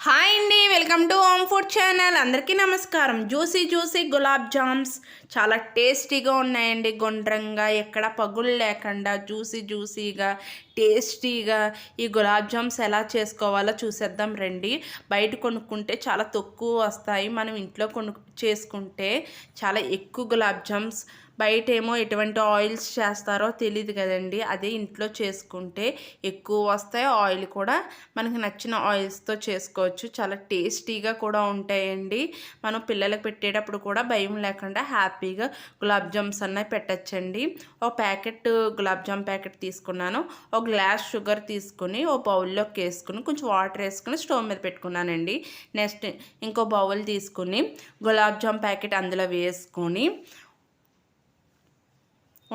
Hi అండి, welcome to home food channel. అందరికీ నమస్కారం. జ్యూసీ గులాబ్ జామ్స్ చాలా టేస్టీగా ఉన్నాయండి. గుండ్రంగా ఎక్కడ పగులు లేకుండా జ్యూసీగా టేస్టీగా ఈ గులాబ్ జామ్స్ ఎలా చేసుకోవాలో చూసేద్దాం రండి. బయట కొనుక్కుంటే చాలా తక్కువ వస్తాయి. మనం ఇంట్లో చేసుకుంటే చాలా ఎక్కువ గులాబ్ జామ్స్. బయట ఏమో ఎటువంటి ఆయిల్స్ చేస్తారో తెలియదు కదండి. అదే ఇంట్లో చేసుకుంటే ఎక్కువ వస్తాయి. ఆయిల్ కూడా మనకి నచ్చిన ఆయిల్స్తో చేసుకోవచ్చు. చాలా టేస్టీగా కూడా ఉంటాయండి. మనం పిల్లలకు పెట్టేటప్పుడు కూడా భయం లేకుండా హ్యాపీగా గులాబ్ జామ్స్ అన్నవి పెట్టచ్చండి. ఒక ప్యాకెట్ గులాబ్ జామ్ ప్యాకెట్ తీసుకున్నాను. ఒక గ్లాస్ షుగర్ తీసుకుని ఒక బౌల్లోకి వేసుకుని కొంచెం వాటర్ వేసుకుని స్టవ్ మీద పెట్టుకున్నానండి. నెక్స్ట్ ఇంకో బౌల్ తీసుకుని గులాబ్ జామ్ ప్యాకెట్ అందులో వేసుకొని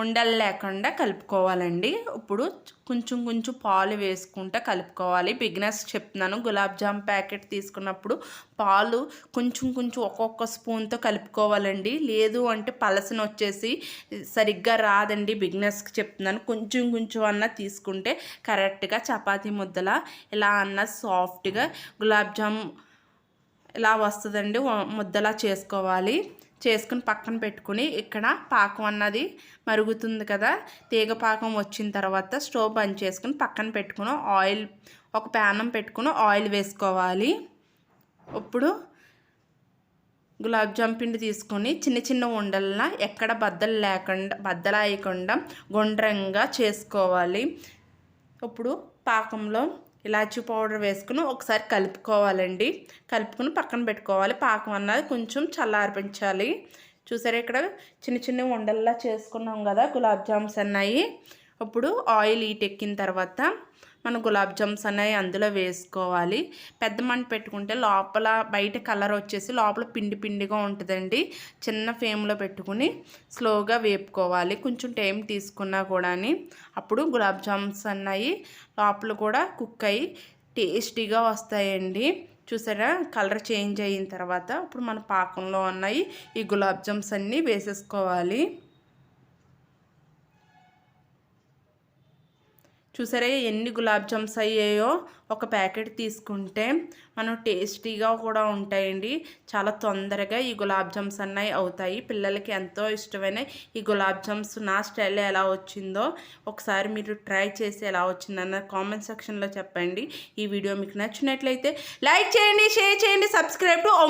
ఉండలు లేకుండా కలుపుకోవాలండి. ఇప్పుడు కొంచెం పాలు వేసుకుంటూ కలుపుకోవాలి. బిగినర్స్ చెప్తున్నాను, గులాబ్ జామ్ ప్యాకెట్ తీసుకున్నప్పుడు పాలు కొంచెం ఒక్కొక్క స్పూన్తో కలుపుకోవాలండి. లేదు అంటే పలసన వచ్చేసి సరిగ్గా రాదండి. బిగినర్స్కి చెప్తున్నాను, కొంచెం అన్న తీసుకుంటే కరెక్ట్గా చపాతీ ముద్దలా ఇలా అన్న సాఫ్ట్గా గులాబ్ జామ్ ఇలా వస్తుందండి. ముద్దలా చేసుకోవాలి. చేసుకుని పక్కన పెట్టుకుని ఇక్కడ పాకం అన్నది మరుగుతుంది కదా. తీగ పాకం వచ్చిన తర్వాత స్టవ్ బంద్ చేసుకుని పక్కన పెట్టుకుని ఒక ప్యానం పెట్టుకుని ఆయిల్ వేసుకోవాలి. ఇప్పుడు గులాబ్ జామ్ పిండి తీసుకొని చిన్న ఉండల్లా ఎక్కడ బద్దలు వేయకుండా గుండ్రంగా చేసుకోవాలి. ఇప్పుడు పాకంలో ఇలాచీ పౌడర్ వేసుకుని ఒకసారి కలుపుకోవాలండి. కలుపుకుని పక్కన పెట్టుకోవాలి. పాకం అన్నది కొంచెం చల్లారిపించాలి. చూసారా, ఇక్కడ చిన్న ఉండల్లా చేసుకున్నాం కదా గులాబ్ జామ్స్ అన్నాయి. ఇప్పుడు ఆయిల్ ఎక్కిన తర్వాత మనం గులాబ్ జామ్స్ అనేవి అందులో వేసుకోవాలి. పెద్ద మంట పెట్టుకుంటే లోపల బయట కలర్ వచ్చేసి లోపల పిండిగా ఉంటుందండి. చిన్న ఫ్లేమ్లో పెట్టుకుని స్లోగా వేపుకోవాలి. కొంచెం టైం తీసుకున్నా కూడా అప్పుడు గులాబ్ జామ్స్ అన్నాయి లోపల కూడా కుక్ అయ్యి టేస్టీగా వస్తాయండి. చూసారా, కలర్ చేంజ్ అయిన తర్వాత ఇప్పుడు మన పాకంలో ఉన్నాయి ఈ గులాబ్ జామ్స్ అన్నీ వేసేసుకోవాలి. చూసారా ఎన్ని గులాబ్ జామ్స్ అయ్యాయో. ఒక ప్యాకెట్ తీసుకుంటే మనం టేస్టీగా కూడా ఉంటాయండి. చాలా తొందరగా ఈ గులాబ్ జామ్స్ అన్నవి అవుతాయి. పిల్లలకి ఎంతో ఇష్టమైన ఈ గులాబ్ జామ్స్ నా స్టైల్లో ఎలా వచ్చిందో ఒకసారి మీరు ట్రై చేసి ఎలా వచ్చిందన్న కామెంట్ సెక్షన్లో చెప్పండి. ఈ వీడియో మీకు నచ్చినట్లయితే లైక్ చేయండి, షేర్ చేయండి, సబ్స్క్రైబ్ టు